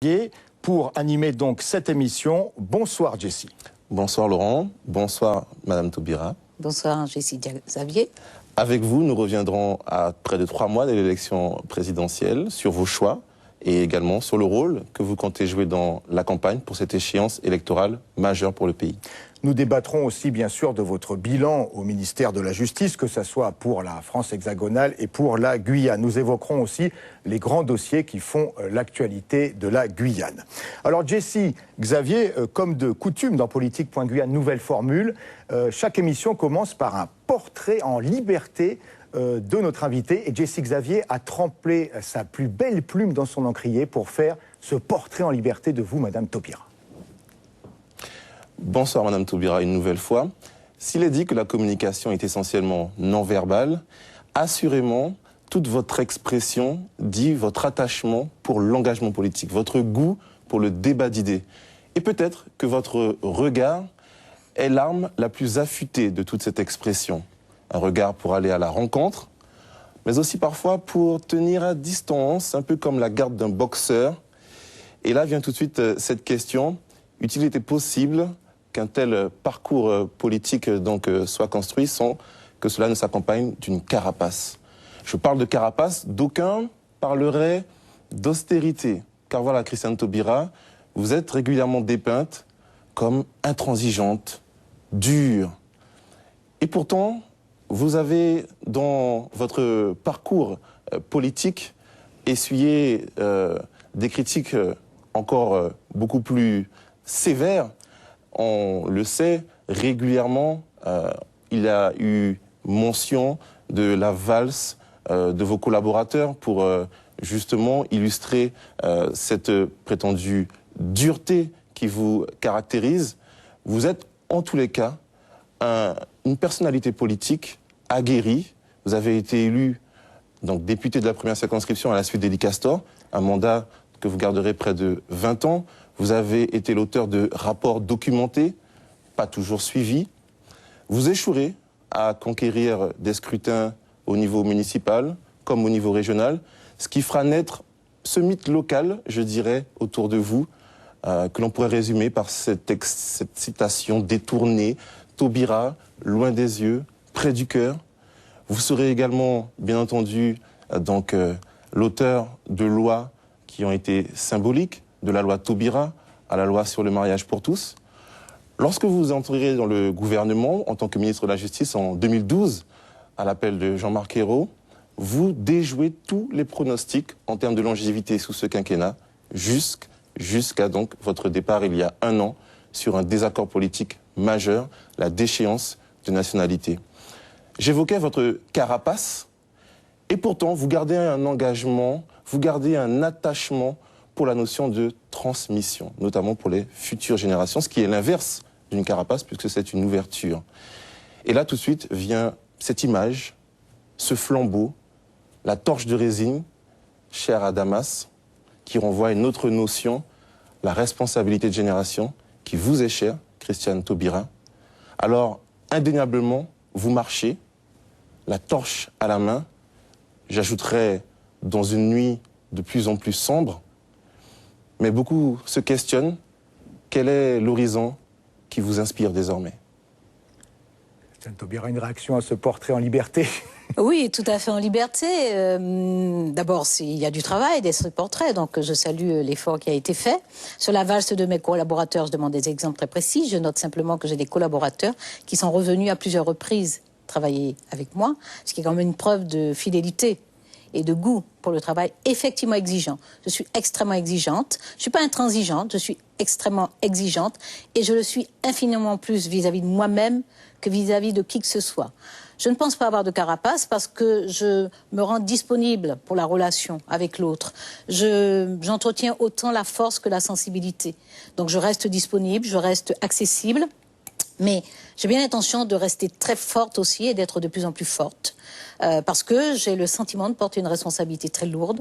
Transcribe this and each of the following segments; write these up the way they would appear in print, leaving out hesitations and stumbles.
Xavier pour animer donc cette émission. Bonsoir Jessie. Bonsoir Laurent, bonsoir Madame Taubira. Bonsoir Jessie Xavier. Avec vous, nous reviendrons à près de 3 mois de l'élection présidentielle sur vos choix et également sur le rôle que vous comptez jouer dans la campagne pour cette échéance électorale majeure pour le pays. Nous débattrons aussi bien sûr de votre bilan au ministère de la Justice, que ce soit pour la France hexagonale et pour la Guyane. Nous évoquerons aussi les grands dossiers qui font l'actualité de la Guyane. Alors Jessie Xavier, comme de coutume dans Politique.Guyane, nouvelle formule, chaque émission commence par un portrait en liberté de notre invité. Et Jessie Xavier a trempé sa plus belle plume dans son encrier pour faire ce portrait en liberté de vous, Madame Taubira. Bonsoir Madame Taubira une nouvelle fois. S'il est dit que la communication est essentiellement non-verbale, assurément, toute votre expression dit votre attachement pour l'engagement politique, votre goût pour le débat d'idées. Et peut-être que votre regard est l'arme la plus affûtée de toute cette expression. Un regard pour aller à la rencontre, mais aussi parfois pour tenir à distance, un peu comme la garde d'un boxeur. Et là vient tout de suite cette question, eût-il été possible qu'un tel parcours politique soit construit sans que cela ne s'accompagne d'une carapace? Je parle de carapace, d'aucuns parleraient d'austérité. Car voilà, Christiane Taubira, vous êtes régulièrement dépeinte comme intransigeante, dure. Et pourtant, vous avez, dans votre parcours politique, essuyé des critiques encore beaucoup plus sévères. On le sait, régulièrement, il y a eu mention de la valse de vos collaborateurs pour justement illustrer cette prétendue dureté qui vous caractérise. Vous êtes en tous les cas une personnalité politique aguerrie. Vous avez été élu donc député de la première circonscription à la suite d'Élie Castor, un mandat que vous garderez près de 20 ans. Vous avez été l'auteur de rapports documentés, pas toujours suivis. Vous échouerez à conquérir des scrutins au niveau municipal comme au niveau régional, ce qui fera naître ce mythe local, je dirais, autour de vous, que l'on pourrait résumer par cette citation détournée, Taubira, loin des yeux, près du cœur. Vous serez également, bien entendu, l'auteur de lois qui ont été symboliques, de la loi Taubira à la loi sur le mariage pour tous. Lorsque vous entrerez dans le gouvernement en tant que ministre de la Justice en 2012, à l'appel de Jean-Marc Ayrault, vous déjouez tous les pronostics en termes de longévité sous ce quinquennat, jusqu'à donc votre départ il y a 1 an sur un désaccord politique majeur, la déchéance de nationalité. J'évoquais votre carapace, et pourtant vous gardez un engagement, vous gardez un attachement pour la notion de transmission, notamment pour les futures générations, ce qui est l'inverse d'une carapace, puisque c'est une ouverture. Et là, tout de suite, vient cette image, ce flambeau, la torche de résine, chère à Damas, qui renvoie à une autre notion, la responsabilité de génération, qui vous est chère, Christiane Taubira. Alors, indéniablement, vous marchez, la torche à la main, j'ajouterais dans une nuit de plus en plus sombre, mais beaucoup se questionnent, quel est l'horizon qui vous inspire désormais? Christiane Taubira, une réaction à ce portrait en liberté? Oui, tout à fait en liberté. D'abord, il y a du travail, des portraits, donc je salue l'effort qui a été fait. Sur la valse de mes collaborateurs, je demande des exemples très précis. Je note simplement que j'ai des collaborateurs qui sont revenus à plusieurs reprises travailler avec moi, ce qui est quand même une preuve de fidélité et de goût pour le travail effectivement exigeant. Je suis extrêmement exigeante. Je ne suis pas intransigeante, je suis extrêmement exigeante et je le suis infiniment plus vis-à-vis de moi-même que vis-à-vis de qui que ce soit. Je ne pense pas avoir de carapace parce que je me rends disponible pour la relation avec l'autre. J'entretiens autant la force que la sensibilité. Donc je reste disponible, je reste accessible. Mais j'ai bien l'intention de rester très forte aussi et d'être de plus en plus forte parce que j'ai le sentiment de porter une responsabilité très lourde,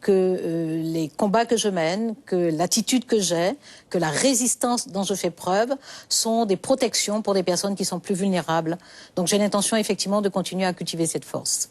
que les combats que je mène, que l'attitude que j'ai, que la résistance dont je fais preuve sont des protections pour des personnes qui sont plus vulnérables. Donc j'ai l'intention effectivement de continuer à cultiver cette force.